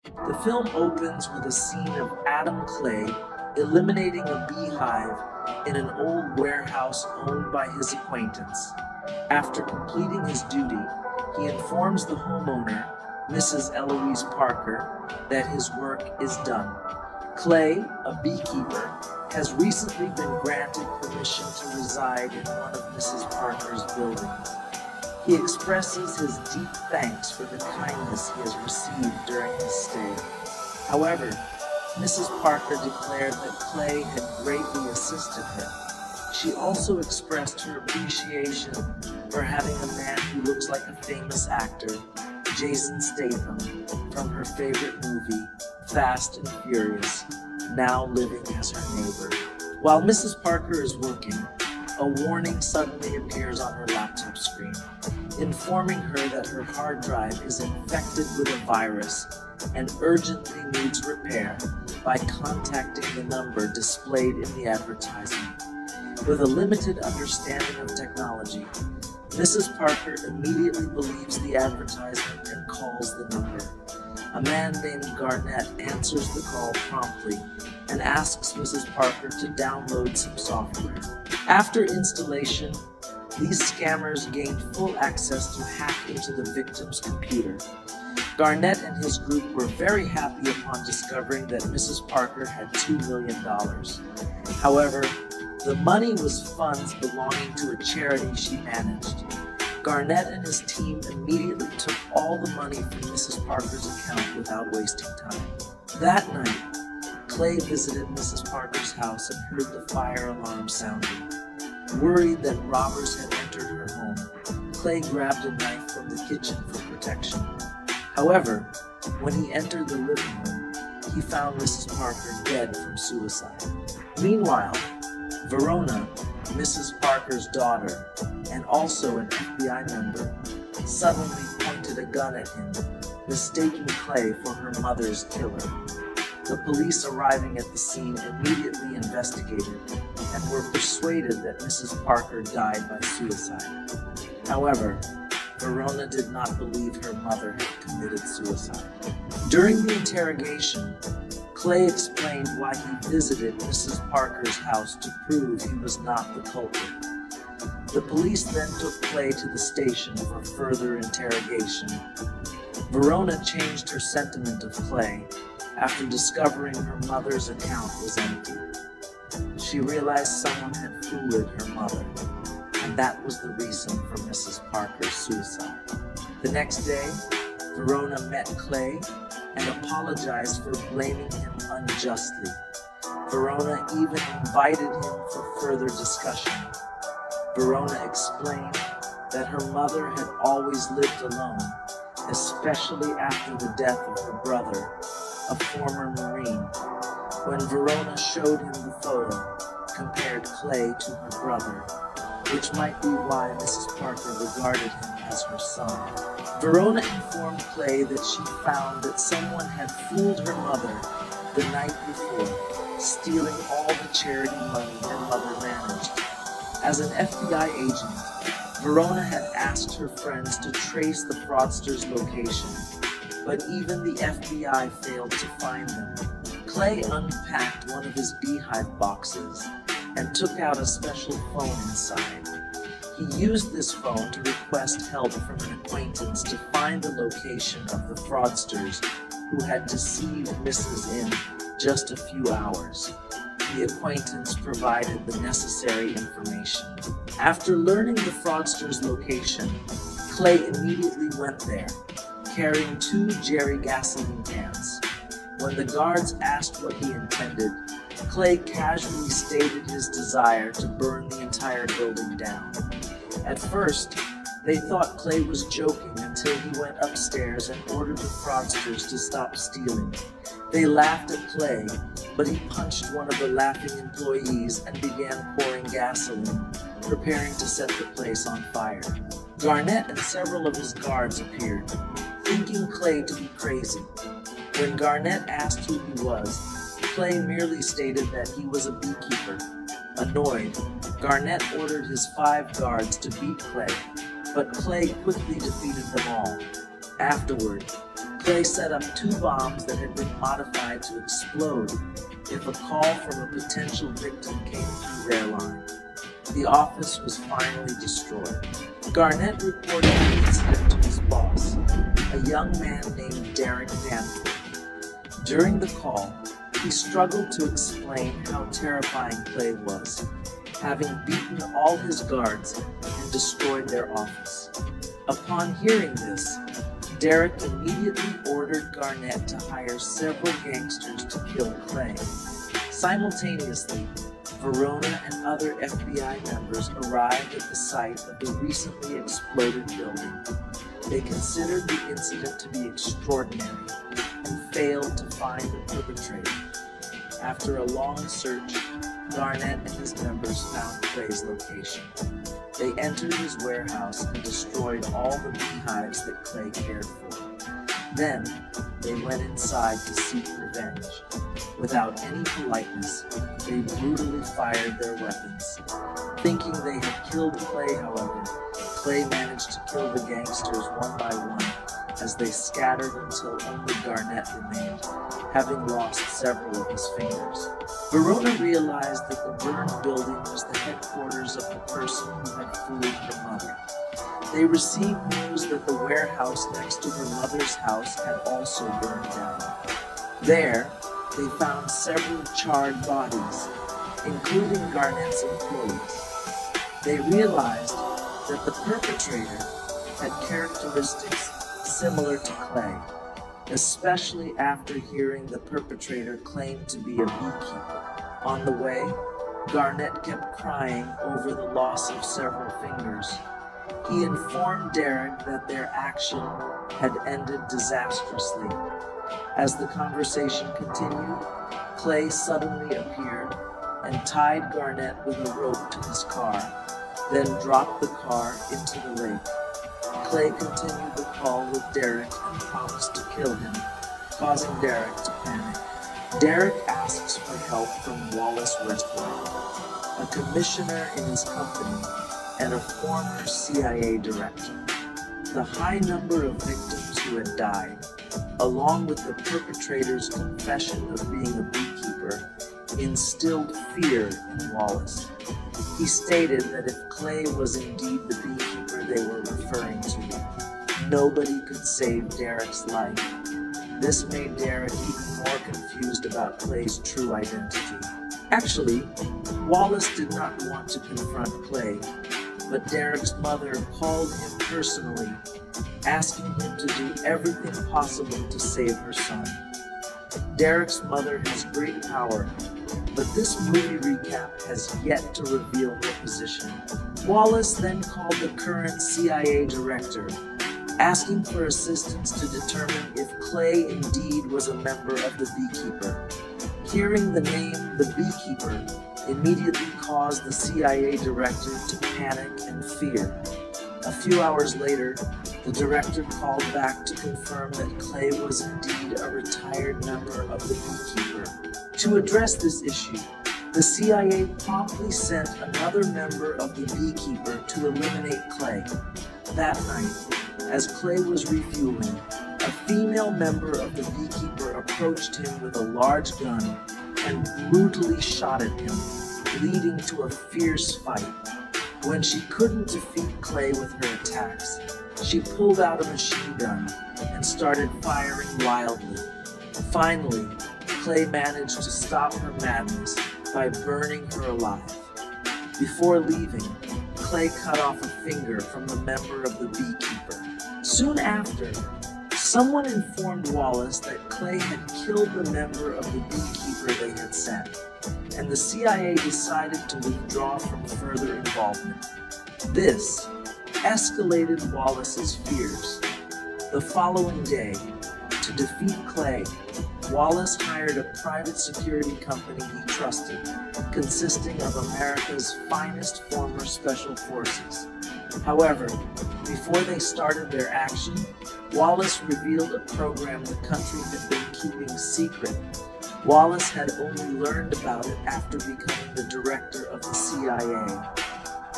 The film opens with a scene of Adam Clay eliminating a beehive in an old warehouse owned by his acquaintance. After completing his duty, he informs the homeowner, Mrs. Eloise Parker, that his work is done. Clay, a beekeeper, has recently been granted permission to reside in one of Mrs. Parker's buildings. He expresses his deep thanks for the kindness he has received during his stay. However, Mrs. Parker declared that Clay had greatly assisted her. She also expressed her appreciation for having a man who looks like a famous actor, Jason Statham, from her favorite movie, Fast and Furious, now living as her neighbor. While Mrs. Parker is working, a warning suddenly appears on her laptop screen, informing her that her hard drive is infected with a virus and urgently needs repair by contacting the number displayed in the advertisement. With a limited understanding of technology, Mrs. Parker immediately believes the advertisement and calls the number. A man named Garnett answers the call promptly and asks Mrs. Parker to download some software. After installation, these scammers gained full access to hack into the victim's computer. Garnett and his group were very happy upon discovering that Mrs. Parker had $2 million. However, the money was funds belonging to a charity she managed. Garnett and his team immediately took all the money from Mrs. Parker's account without wasting time. That night, Clay visited Mrs. Parker's house and heard the fire alarm sounding. Worried that robbers had entered her home, Clay grabbed a knife from the kitchen for protection. However, when he entered the living room, he found Mrs. Parker dead from suicide. Meanwhile, Verona, Mrs. Parker's daughter, and also an FBI member, suddenly pointed a gun at him, mistaking Clay for her mother's killer. The police arriving at the scene immediately investigated and were persuaded that Mrs. Parker died by suicide. However, Verona did not believe her mother had committed suicide. During the interrogation, Clay explained why he visited Mrs. Parker's house to prove he was not the culprit. The police then took Clay to the station for further interrogation. Verona changed her sentiment of Clay after discovering her mother's account was empty. She realized someone had fooled her mother, and that was the reason for Mrs. Parker's suicide. The next day, Verona met Clay and apologized for blaming him unjustly. Verona even invited him for further discussion. Verona explained that her mother had always lived alone, especially after the death of her brother, a former Marine. When Verona showed him the photo, compared Clay to her brother, which might be why Mrs. Parker regarded him as her son. Verona informed Clay that she found that someone had fooled her mother the night before, stealing all the charity money her mother managed. As an FBI agent, Verona had asked her friends to trace the fraudster's location, but even the FBI failed to find them. Clay unpacked one of his beehive boxes and took out a special phone inside. He used this phone to request help from an acquaintance to find the location of the fraudsters who had deceived Mrs. in just a few hours. The acquaintance provided the necessary information. After learning the fraudster's location, Clay immediately went there, carrying 2 Jerry gasoline cans. When the guards asked what he intended, Clay casually stated his desire to burn the entire building down. At first, they thought Clay was joking until he went upstairs and ordered the fraudsters to stop stealing. They laughed at Clay, but he punched one of the laughing employees and began pouring gasoline, preparing to set the place on fire. Garnett and several of his guards appeared, thinking Clay to be crazy. When Garnett asked who he was, Clay merely stated that he was a beekeeper. Annoyed, Garnett ordered his 5 guards to beat Clay, but Clay quickly defeated them all. Afterward, Clay set up 2 bombs that had been modified to explode if a call from a potential victim came through their line. The office was finally destroyed. Garnett reported the incident to his boss, a young man named Derek Danforth. During the call, he struggled to explain how terrifying Clay was, having beaten all his guards and destroyed their office. Upon hearing this, Derek immediately ordered Garnett to hire several gangsters to kill Clay. Simultaneously, Verona and other FBI members arrived at the site of the recently exploded building. They considered the incident to be extraordinary and failed to find the perpetrator. After a long search, Garnett and his members found Clay's location. They entered his warehouse and destroyed all the beehives that Clay cared for. Then, they went inside to seek revenge. Without any politeness, they brutally fired their weapons. Thinking they had killed Clay, however, Clay managed to kill the gangsters one by one as they scattered until only Garnett remained, having lost several of his fingers. Verona realized that the burned building was the headquarters of the person who had fooled her mother. They received news that the warehouse next to her mother's house had also burned down. There, they found several charred bodies, including Garnett's employees. They realized that the perpetrator had characteristics similar to Clay, especially after hearing the perpetrator claim to be a beekeeper. On the way, Garnett kept crying over the loss of several fingers. He informed Derek that their action had ended disastrously. As the conversation continued, Clay suddenly appeared and tied Garnett with a rope to his car, then dropped the car into the lake. Clay continued the call with Derek and promised to kill him, causing Derek to panic. Derek asks for help from Wallace Westbrook, a commissioner in his company and a former CIA director. The high number of victims who had died, along with the perpetrator's confession of being a beekeeper, instilled fear in Wallace. He stated that if Clay was indeed the beekeeper they were referring to, nobody could save Derek's life. This made Derek even more confused about Clay's true identity. Actually, Wallace did not want to confront Clay, but Derek's mother called him personally, asking him to do everything possible to save her son. Derek's mother has great power, but this movie recap has yet to reveal her position. Wallace then called the current CIA director, asking for assistance to determine if Clay indeed was a member of the Beekeeper. Hearing the name the Beekeeper immediately caused the CIA director to panic and fear. A few hours later, the director called back to confirm that Clay was indeed a retired member of the Beekeeper. To address this issue, the CIA promptly sent another member of the Beekeeper to eliminate Clay. That night, as Clay was refueling, a female member of the Beekeeper approached him with a large gun and brutally shot at him, leading to a fierce fight. When she couldn't defeat Clay with her attacks, she pulled out a machine gun and started firing wildly. Finally, Clay managed to stop her madness by burning her alive. Before leaving, Clay cut off a finger from the member of the Beekeeper. Soon after, someone informed Wallace that Clay had killed the member of the Beekeeper they had sent, and the CIA decided to withdraw from further involvement. This escalated Wallace's fears. The following day, to defeat Clay, Wallace hired a private security company he trusted, consisting of America's finest former special forces. However, before they started their action, Wallace revealed a program the country had been keeping secret. Wallace had only learned about it after becoming the director of the CIA,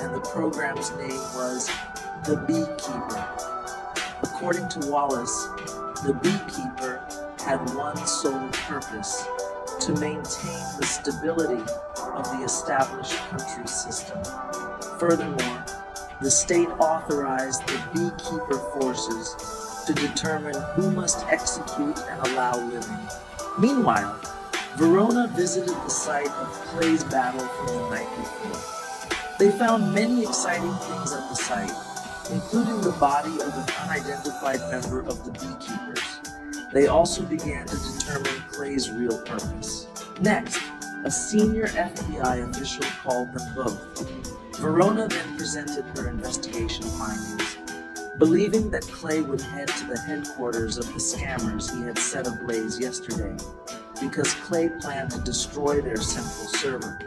and the program's name was the Beekeeper. According to Wallace, The Beekeeper had one sole purpose: to maintain the stability of the established country system. Furthermore, the state authorized the Beekeeper forces to determine who must execute and allow living. Meanwhile, Verona visited the site of Clay's battle from the night before. They found many exciting things at the site, including the body of an unidentified member of the Beekeepers. They also began to determine Clay's real purpose. Next, a senior FBI official called them both. Verona then presented her investigation findings, believing that Clay would head to the headquarters of the scammers he had set ablaze yesterday, because Clay planned to destroy their central server.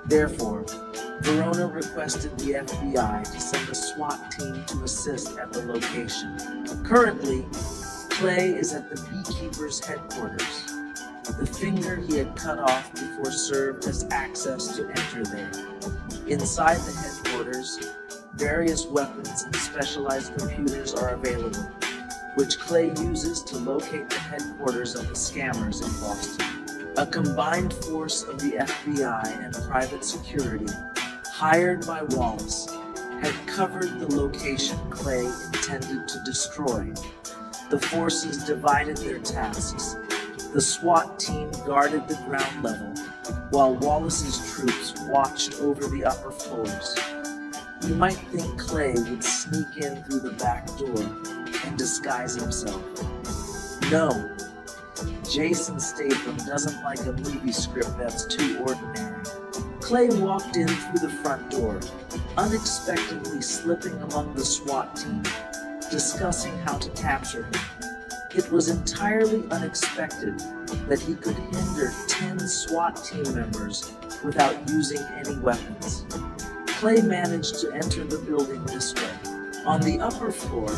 Therefore, Verona requested the FBI to send a SWAT team to assist at the location. Currently, Clay is at the Beekeeper's headquarters. The finger he had cut off before served as access to enter there. Inside the headquarters, various weapons and specialized computers are available, which Clay uses to locate the headquarters of the scammers in Boston. A combined force of the FBI and private security, hired by Wallace, had covered the location Clay intended to destroy. The forces divided their tasks. The SWAT team guarded the ground level, while Wallace's troops watched over the upper floors. You might think Clay would sneak in through the back door and disguise himself. No, Jason Statham doesn't like a movie script that's too ordinary. Clay walked in through the front door, unexpectedly slipping among the SWAT team, discussing how to capture him. It was entirely unexpected that he could hinder 10 SWAT team members without using any weapons. Clay managed to enter the building this way. On the upper floor,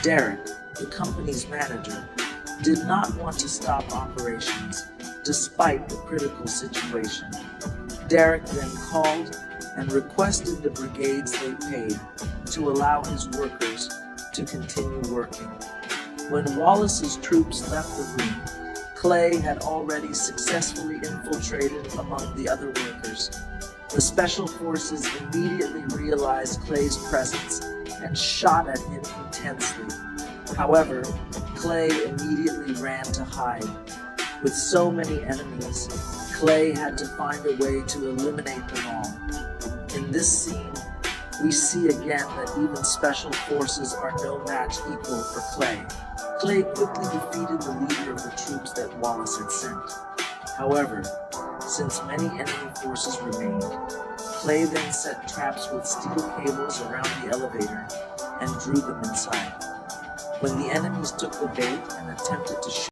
Derek, the company's manager, did not want to stop operations despite the critical situation. Derek then called and requested the brigades they paid to allow his workers to continue working. When Wallace's troops left the room, Clay had already successfully infiltrated among the other workers. The special forces immediately realized Clay's presence and shot at him intensely. However, Clay immediately ran to hide. With so many enemies, Clay had to find a way to eliminate them all. In this scene, we see again that even special forces are no match equal for Clay. Clay quickly defeated the leader of the troops that Wallace had sent. However, since many enemy forces remained, Clay then set traps with steel cables around the elevator and drew them inside. When the enemies took the bait and attempted to shoot